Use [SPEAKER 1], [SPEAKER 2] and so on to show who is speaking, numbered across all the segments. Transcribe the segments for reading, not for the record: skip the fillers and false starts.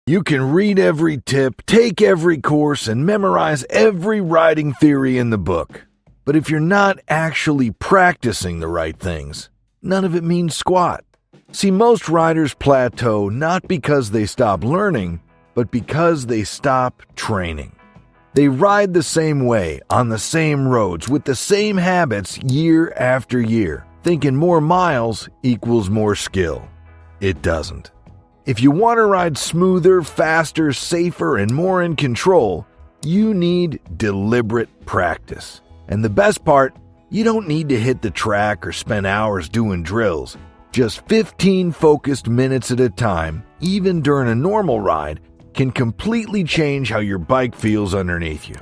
[SPEAKER 1] You can read every tip, take every course, and memorize every riding theory in the book. But if you're not actually practicing the right things, none of it means squat. See, most riders plateau not because they stop learning, but because they stop training. They ride the same way, on the same roads, with the same habits year after year, thinking more miles equals more skill. It doesn't. If you want to ride smoother, faster, safer, and more in control, you need deliberate practice. And the best part, you don't need to hit the track or spend hours doing drills. Just 15 focused minutes at a time, even during a normal ride, can completely change how your bike feels underneath you.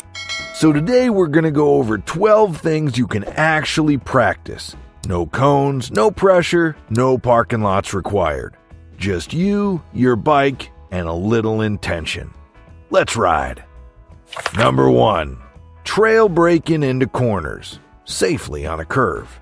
[SPEAKER 1] So today we're going to go over 12 things you can actually practice. No cones, no pressure, no parking lots required. Just you, your bike, and a little intention. Let's ride. Number 1. Trail braking into corners, safely on a curve.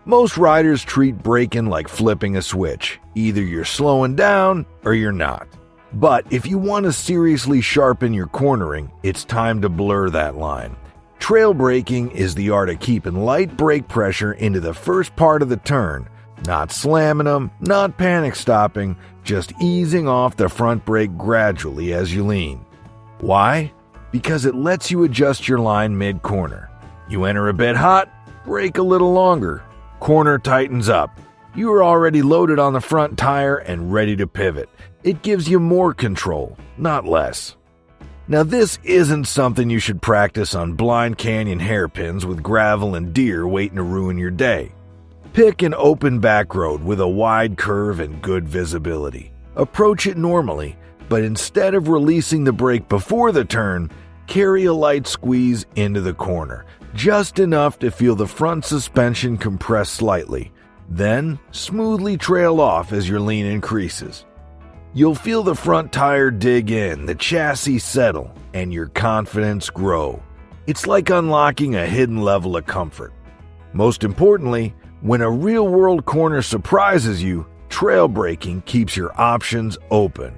[SPEAKER 1] Most riders treat braking like flipping a switch. Either you're slowing down or you're not. But if you want to seriously sharpen your cornering, it's time to blur that line. Trail braking is the art of keeping light brake pressure into the first part of the turn, not slamming them, not panic stopping, just easing off the front brake gradually as you lean. Why? Because it lets you adjust your line mid-corner. You enter a bit hot, brake a little longer, corner tightens up. You are already loaded on the front tire and ready to pivot. It gives you more control, not less. Now this isn't something you should practice on blind canyon hairpins with gravel and deer waiting to ruin your day. Pick an open back road with a wide curve and good visibility. Approach it normally, but instead of releasing the brake before the turn, carry a light squeeze into the corner, just enough to feel the front suspension compress slightly. Then, smoothly trail off as your lean increases. You'll feel the front tire dig in, the chassis settle, and your confidence grow. It's like unlocking a hidden level of comfort. Most importantly, when a real-world corner surprises you, trail braking keeps your options open.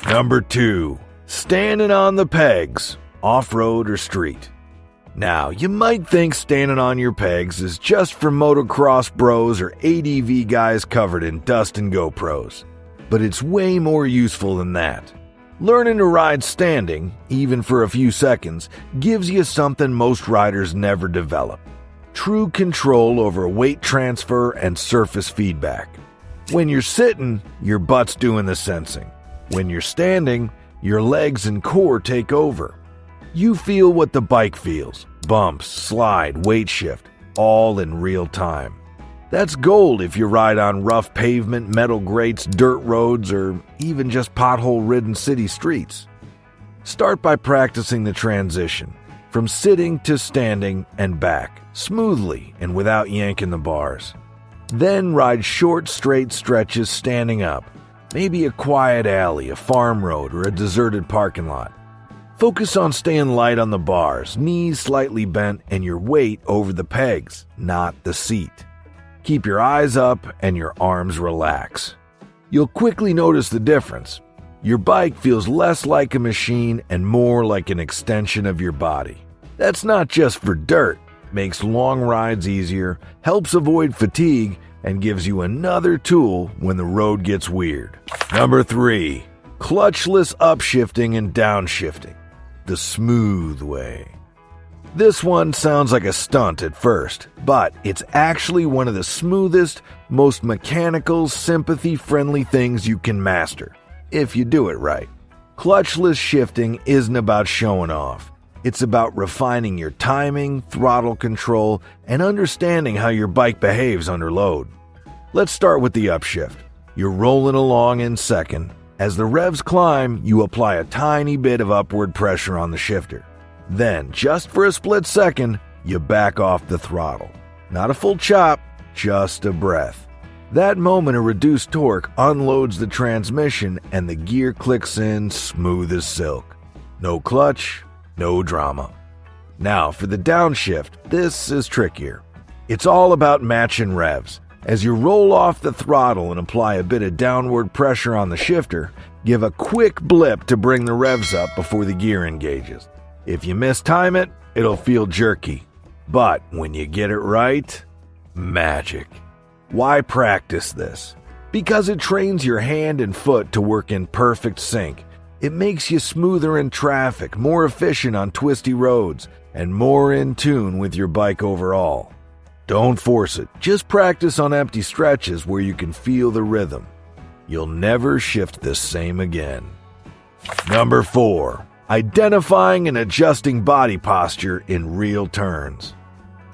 [SPEAKER 1] Number 2. Standing on the pegs, off-road or street. Now, you might think standing on your pegs is just for motocross bros or ADV guys covered in dust and GoPros. But it's way more useful than that. Learning to ride standing, even for a few seconds, gives you something most riders never develop. True control over weight transfer and surface feedback. When you're sitting, your butt's doing the sensing. When you're standing, your legs and core take over. You feel what the bike feels. Bumps, slide, weight shift, all in real time. That's gold if you ride on rough pavement, metal grates, dirt roads, or even just pothole-ridden city streets. Start by practicing the transition, from sitting to standing and back, smoothly and without yanking the bars. Then ride short, straight stretches standing up, maybe a quiet alley, a farm road, or a deserted parking lot. Focus on staying light on the bars, knees slightly bent, and your weight over the pegs, not the seat. Keep your eyes up and your arms relax. You'll quickly notice the difference. Your bike feels less like a machine and more like an extension of your body. That's not just for dirt. Makes long rides easier, helps avoid fatigue, and gives you another tool when the road gets weird. Number 3. Clutchless upshifting and downshifting. The smooth way. This one sounds like a stunt at first, but it's actually one of the smoothest, most mechanical, sympathy-friendly things you can master, if you do it right. Clutchless shifting isn't about showing off. It's about refining your timing, throttle control, and understanding how your bike behaves under load. Let's start with the upshift. You're rolling along in second. As the revs climb, you apply a tiny bit of upward pressure on the shifter. Then, just for a split second, you back off the throttle. Not a full chop, just a breath. That moment of reduced torque unloads the transmission and the gear clicks in smooth as silk. No clutch, no drama. Now, for the downshift, this is trickier. It's all about matching revs. As you roll off the throttle and apply a bit of downward pressure on the shifter, Give a quick blip to bring the revs up before the gear engages. If you mistime it, it'll feel jerky. But when you get it right, magic. Why practice this? Because it trains your hand and foot to work in perfect sync. It makes you smoother in traffic, more efficient on twisty roads, and more in tune with your bike overall. Don't force it. Just practice on empty stretches where you can feel the rhythm. You'll never shift the same again. Number 4. Identifying and adjusting body posture in real turns.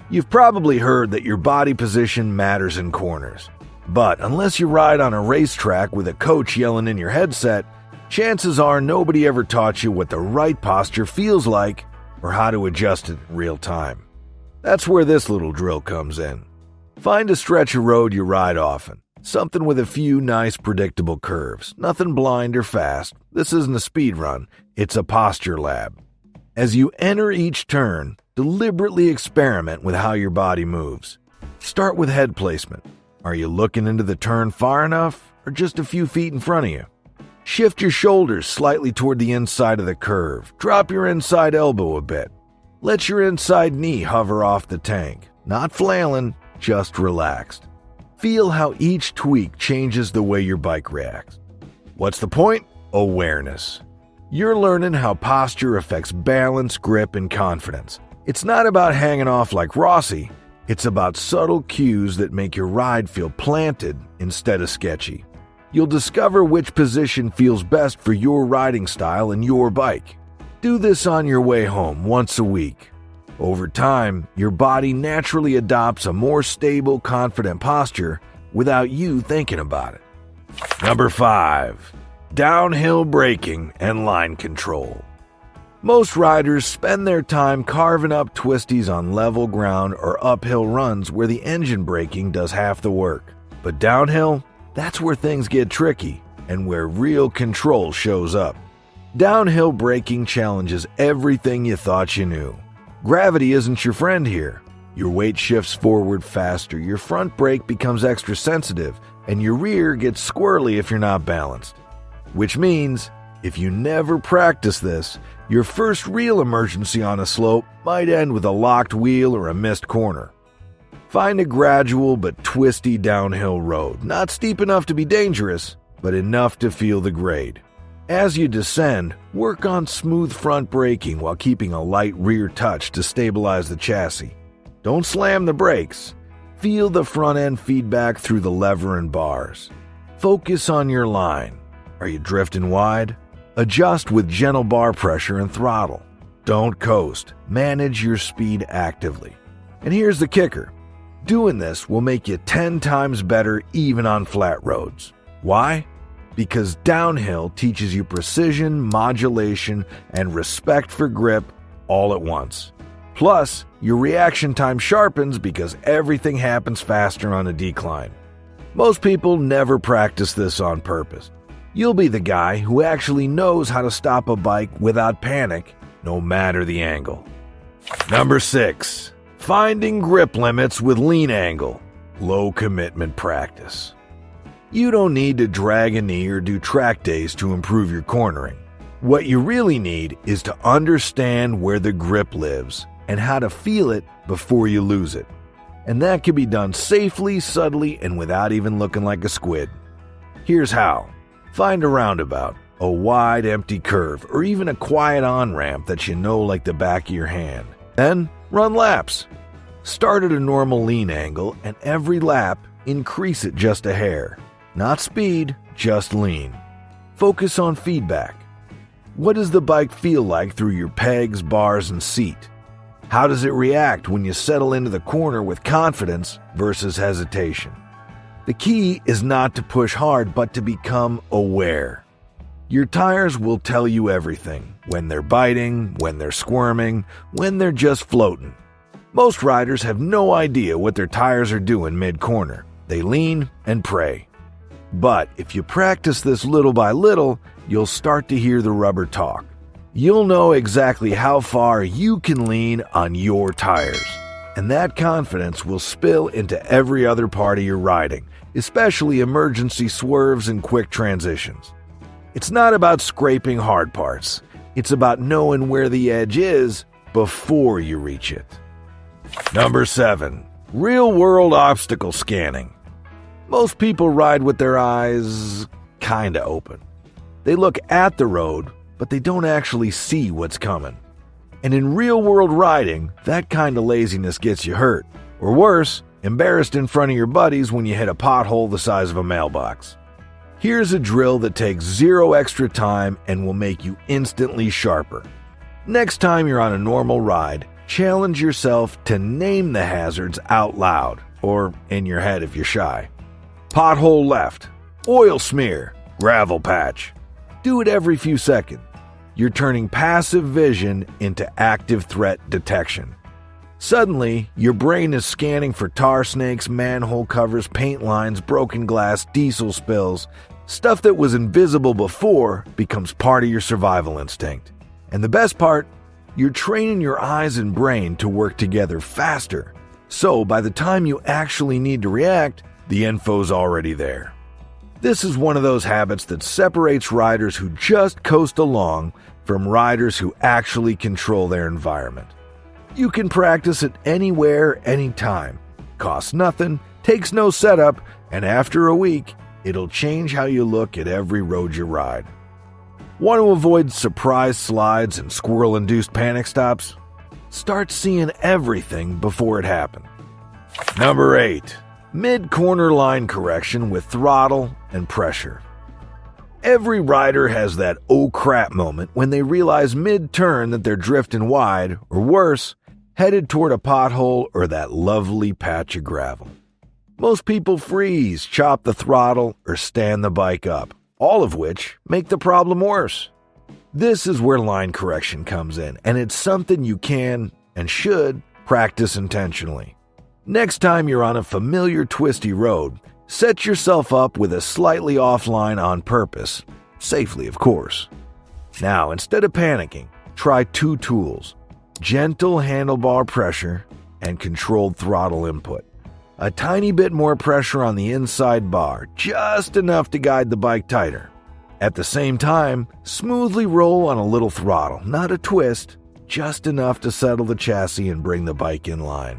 [SPEAKER 1] You've probably heard that your body position matters in corners. But unless you ride on a racetrack with a coach yelling in your headset, chances are nobody ever taught you what the right posture feels like or how to adjust it in real time. That's where this little drill comes in. Find a stretch of road you ride often. Something with a few nice predictable curves. Nothing blind or fast. This isn't a speed run. It's a posture lab. As you enter each turn, deliberately experiment with how your body moves. Start with head placement. Are you looking into the turn far enough or just a few feet in front of you? Shift your shoulders slightly toward the inside of the curve. Drop your inside elbow a bit. Let your inside knee hover off the tank. Not flailing, just relaxed. Feel how each tweak changes the way your bike reacts. What's the point? Awareness. You're learning how posture affects balance, grip, and confidence. It's not about hanging off like Rossi. It's about subtle cues that make your ride feel planted instead of sketchy. You'll discover which position feels best for your riding style and your bike. Do this on your way home once a week. Over time, your body naturally adopts a more stable, confident posture without you thinking about it. Number 5. Downhill braking and line control. Most riders spend their time carving up twisties on level ground or uphill runs where the engine braking does half the work. But downhill, that's where things get tricky and where real control shows up. Downhill braking challenges everything you thought you knew. Gravity isn't your friend here. Your weight shifts forward faster, your front brake becomes extra sensitive, and your rear gets squirrely if you're not balanced. Which means, if you never practice this, your first real emergency on a slope might end with a locked wheel or a missed corner. Find a gradual but twisty downhill road, not steep enough to be dangerous, but enough to feel the grade. As you descend, work on smooth front braking while keeping a light rear touch to stabilize the chassis. Don't slam the brakes. Feel the front end feedback through the lever and bars. Focus on your line. Are you drifting wide? Adjust with gentle bar pressure and throttle. Don't coast. Manage your speed actively. And here's the kicker. Doing this will make you 10 times better even on flat roads. Why? Because downhill teaches you precision, modulation, and respect for grip all at once. Plus, your reaction time sharpens because everything happens faster on a decline. Most people never practice this on purpose. You'll be the guy who actually knows how to stop a bike without panic, no matter the angle. Number 6. Finding grip limits with lean angle. Low commitment practice. You don't need to drag a knee or do track days to improve your cornering. What you really need is to understand where the grip lives and how to feel it before you lose it. And that can be done safely, subtly, and without even looking like a squid. Here's how. Find a roundabout, a wide empty curve, or even a quiet on-ramp that you know like the back of your hand. Then, run laps. Start at a normal lean angle, and every lap, increase it just a hair. Not speed, just lean. Focus on feedback. What does the bike feel like through your pegs, bars, and seat? How does it react when you settle into the corner with confidence versus hesitation? The key is not to push hard, but to become aware. Your tires will tell you everything. When they're biting, when they're squirming, when they're just floating. Most riders have no idea what their tires are doing mid-corner. They lean and pray. But if you practice this little by little, you'll start to hear the rubber talk. You'll know exactly how far you can lean on your tires. And that confidence will spill into every other part of your riding, especially emergency swerves and quick transitions. It's not about scraping hard parts. It's about knowing where the edge is before you reach it. Number 7. Real-world obstacle scanning. Most people ride with their eyes kinda open. They look at the road, but they don't actually see what's coming. And in real-world riding, that kind of laziness gets you hurt. Or worse, embarrassed in front of your buddies when you hit a pothole the size of a mailbox. Here's a drill that takes 0 extra time and will make you instantly sharper. Next time you're on a normal ride, challenge yourself to name the hazards out loud, or in your head if you're shy. Pothole left, oil smear, gravel patch. Do it every few seconds. You're turning passive vision into active threat detection. Suddenly, your brain is scanning for tar snakes, manhole covers, paint lines, broken glass, diesel spills. Stuff that was invisible before becomes part of your survival instinct. And the best part, you're training your eyes and brain to work together faster. So by the time you actually need to react, the info's already there. This is one of those habits that separates riders who just coast along from riders who actually control their environment. You can practice it anywhere, anytime. Costs nothing, takes no setup, and after a week, it'll change how you look at every road you ride. Want to avoid surprise slides and squirrel-induced panic stops? Start seeing everything before it happens. Number 8. Mid-corner line correction with throttle and pressure. Every rider has that oh crap moment when they realize mid-turn that they're drifting wide, or worse, headed toward a pothole or that lovely patch of gravel. Most people freeze, chop the throttle, or stand the bike up, all of which make the problem worse. This is where line correction comes in, and it's something you can and should practice intentionally. Next time you're on a familiar twisty road, set yourself up with a slightly off line on purpose, safely of course. Now, instead of panicking, try 2 tools: gentle handlebar pressure and controlled throttle input. A tiny bit more pressure on the inside bar, just enough to guide the bike tighter. At the same time, smoothly roll on a little throttle, not a twist, just enough to settle the chassis and bring the bike in line.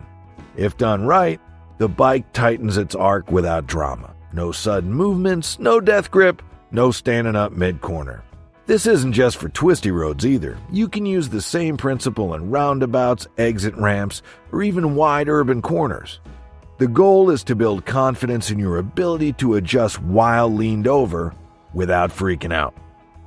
[SPEAKER 1] If done right, the bike tightens its arc without drama. No sudden movements, no death grip, no standing up mid-corner. This isn't just for twisty roads either. You can use the same principle in roundabouts, exit ramps, or even wide urban corners. The goal is to build confidence in your ability to adjust while leaned over without freaking out.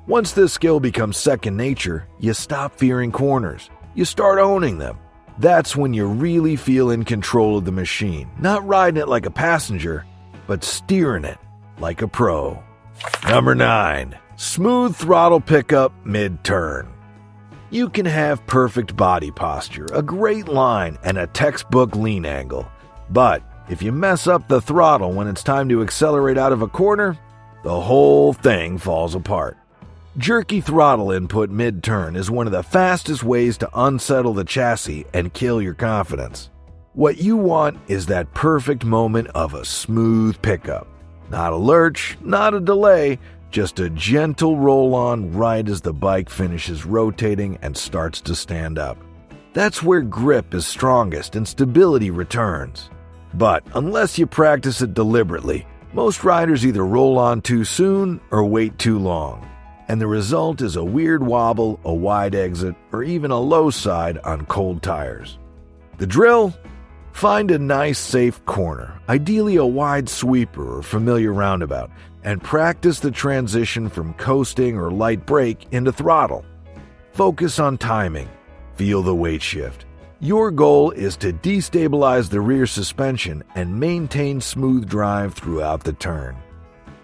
[SPEAKER 1] Once this skill becomes second nature, you stop fearing corners. You start owning them. That's when you really feel in control of the machine, not riding it like a passenger, but steering it like a pro. Number 9. Smooth throttle pickup mid-turn. You can have perfect body posture, a great line, and a textbook lean angle. But if you mess up the throttle when it's time to accelerate out of a corner, the whole thing falls apart. Jerky throttle input mid-turn is one of the fastest ways to unsettle the chassis and kill your confidence. What you want is that perfect moment of a smooth pickup. Not a lurch, not a delay, just a gentle roll-on right as the bike finishes rotating and starts to stand up. That's where grip is strongest and stability returns. But unless you practice it deliberately, most riders either roll on too soon or wait too long. And the result is a weird wobble, a wide exit, or even a low side on cold tires. The drill? Find a nice, safe corner, ideally a wide sweeper or familiar roundabout, and practice the transition from coasting or light brake into throttle. Focus on timing. Feel the weight shift. Your goal is to destabilize the rear suspension and maintain smooth drive throughout the turn.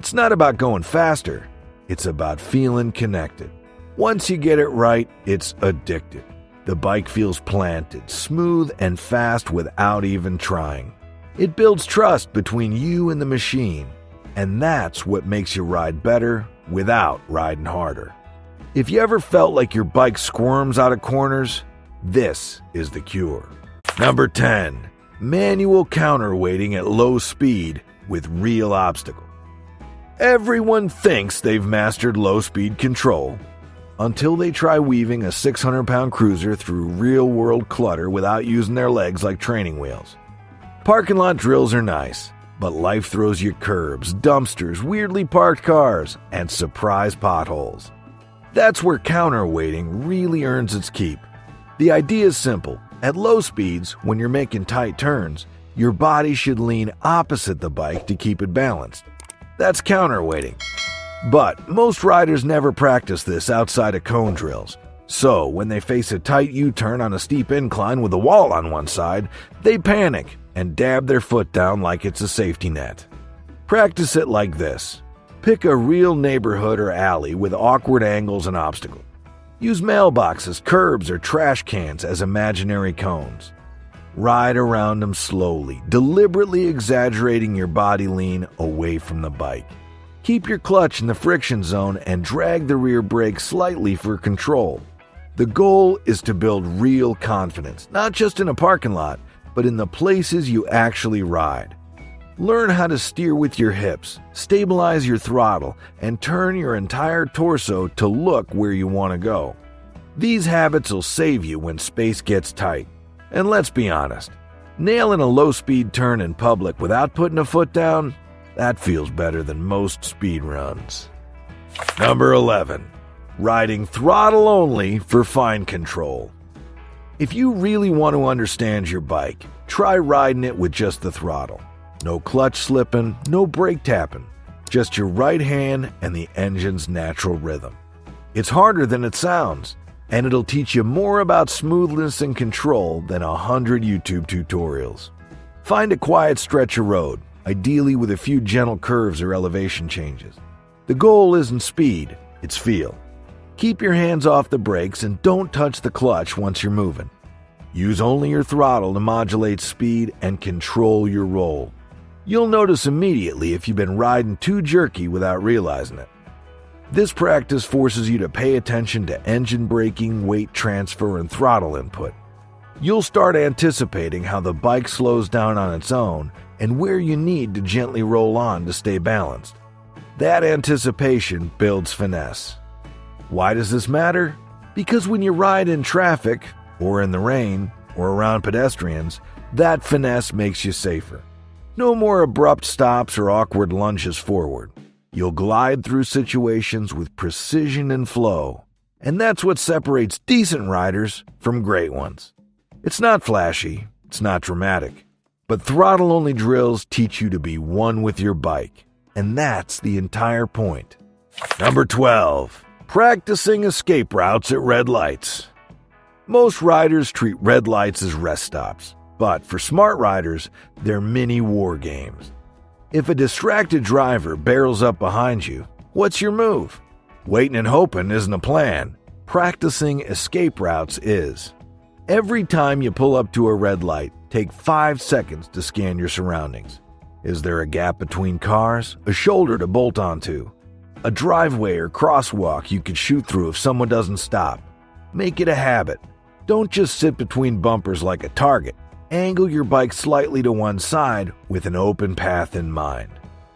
[SPEAKER 1] It's not about going faster. It's about feeling connected. Once you get it right, it's addictive. The bike feels planted, smooth, and fast without even trying. It builds trust between you and the machine, and that's what makes you ride better without riding harder. If you ever felt like your bike squirms out of corners, this is the cure. Number 10. Manual counterweighting at low speed with real obstacle. Everyone thinks they've mastered low-speed control until they try weaving a 600-pound cruiser through real-world clutter without using their legs like training wheels. Parking lot drills are nice, but life throws you curbs, dumpsters, weirdly parked cars, and surprise potholes. That's where counterweighting really earns its keep. The idea is simple. At low speeds, when you're making tight turns, your body should lean opposite the bike to keep it balanced. That's counterweighting. But most riders never practice this outside of cone drills. So when they face a tight U-turn on a steep incline with a wall on one side, they panic and dab their foot down like it's a safety net. Practice it like this. Pick a real neighborhood or alley with awkward angles and obstacles. Use mailboxes, curbs, or trash cans as imaginary cones. Ride around them slowly, deliberately exaggerating your body lean away from the bike. Keep your clutch in the friction zone and drag the rear brake slightly for control. The goal is to build real confidence, not just in a parking lot, but in the places you actually ride. Learn how to steer with your hips, stabilize your throttle, and turn your entire torso to look where you want to go. These habits will save you when space gets tight. And let's be honest, nailing a low-speed turn in public without putting a foot down, that feels better than most speed runs. Number 11. Riding throttle only for fine control. If you really want to understand your bike, try riding it with just the throttle. No clutch slipping, no brake tapping, just your right hand and the engine's natural rhythm. It's harder than it sounds, and it'll teach you more about smoothness and control than 100 YouTube tutorials. Find a quiet stretch of road, ideally with a few gentle curves or elevation changes. The goal isn't speed, it's feel. Keep your hands off the brakes and don't touch the clutch once you're moving. Use only your throttle to modulate speed and control your roll. You'll notice immediately if you've been riding too jerky without realizing it. This practice forces you to pay attention to engine braking, weight transfer, and throttle input. You'll start anticipating how the bike slows down on its own and where you need to gently roll on to stay balanced. That anticipation builds finesse. Why does this matter? Because when you ride in traffic, or in the rain, or around pedestrians, that finesse makes you safer. No more abrupt stops or awkward lunges forward. You'll glide through situations with precision and flow. And that's what separates decent riders from great ones. It's not flashy, it's not dramatic, but throttle-only drills teach you to be one with your bike. And that's the entire point. Number 12. Practicing escape routes at red lights. Most riders treat red lights as rest stops, but for smart riders, they're mini war games. If a distracted driver barrels up behind you, what's your move? Waiting and hoping isn't a plan. Practicing escape routes is. Every time you pull up to a red light, take 5 seconds to scan your surroundings. Is there a gap between cars? A shoulder to bolt onto? A driveway or crosswalk you could shoot through if someone doesn't stop? Make it a habit. Don't just sit between bumpers like a target. Angle your bike slightly to one side with an open path in mind.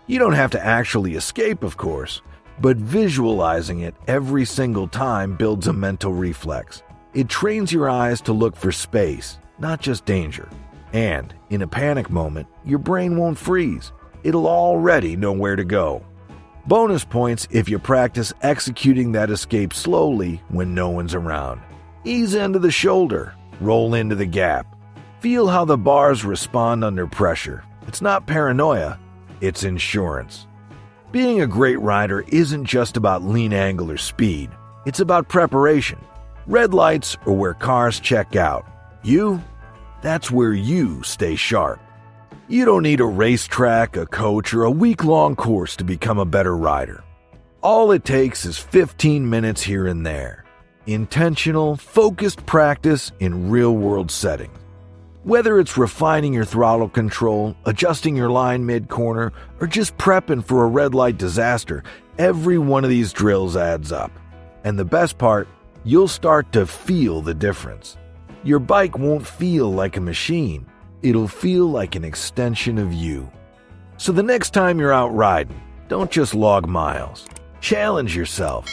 [SPEAKER 1] You don't have to actually escape, of course, but visualizing it every single time builds a mental reflex. It trains your eyes to look for space, not just danger. And, in a panic moment, your brain won't freeze. It'll already know where to go. Bonus points if you practice executing that escape slowly when no one's around. Ease into the shoulder, roll into the gap. Feel how the bars respond under pressure. It's not paranoia, it's insurance. Being a great rider isn't just about lean angle or speed. It's about preparation. Red lights are where cars check out. That's where you stay sharp. You don't need a racetrack, a coach, or a week-long course to become a better rider. All it takes is 15 minutes here and there. Intentional, focused practice in real-world settings. Whether it's refining your throttle control, adjusting your line mid-corner, or just prepping for a red light disaster, every one of these drills adds up. And the best part, you'll start to feel the difference. Your bike won't feel like a machine. It'll feel like an extension of you. So the next time you're out riding, Don't just log miles. Challenge yourself.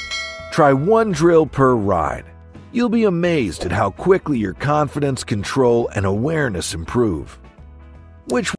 [SPEAKER 1] Try one drill per ride. You'll be amazed at how quickly your confidence, control, and awareness improve. Which